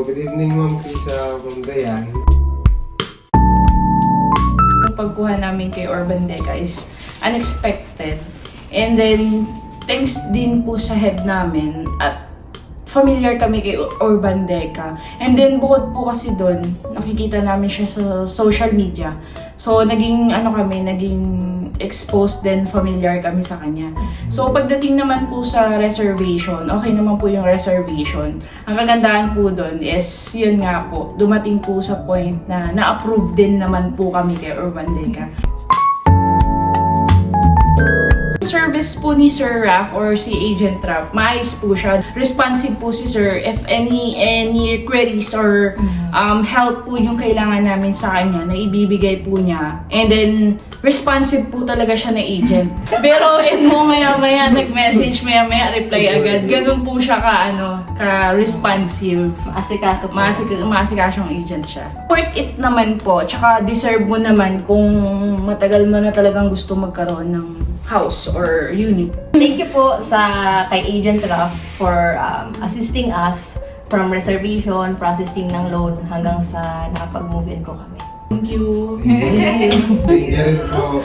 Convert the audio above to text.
good evening Ma'am Krisha, Ma'am Dayan. Yung pagkuha namin kay Urban Deca is unexpected. And then, thanks din po sa head namin at familiar kami kay Urban Deca. And then, bukod po kasi doon, nakikita namin siya sa social media. So, naging exposed din, familiar kami sa kanya. So, pagdating naman po sa reservation, okay naman po yung reservation. Ang kagandahan po doon is, yun nga po, dumating po sa point na na-approve din naman po kami kay Urban Deca. Service po ni Sir Raf or si Agent Raf, maayos po siya. Responsive po si Sir if any queries or help po yung kailangan namin sa kanya na ibibigay po niya. And then, responsive po talaga siya na agent. Pero maya-maya nag-message, maya-maya reply agad. Ganun po siya ka-responsive. Maasikaso po. Maasikasyong agent siya. Worth it naman po, tsaka deserve mo naman kung matagal mo na talagang gusto magkaroon ng house or unit. Thank you po kay Agent Raf for assisting us from reservation, processing ng loan hanggang sa nakapag-move in po kami. Thank you. Thank you rin po.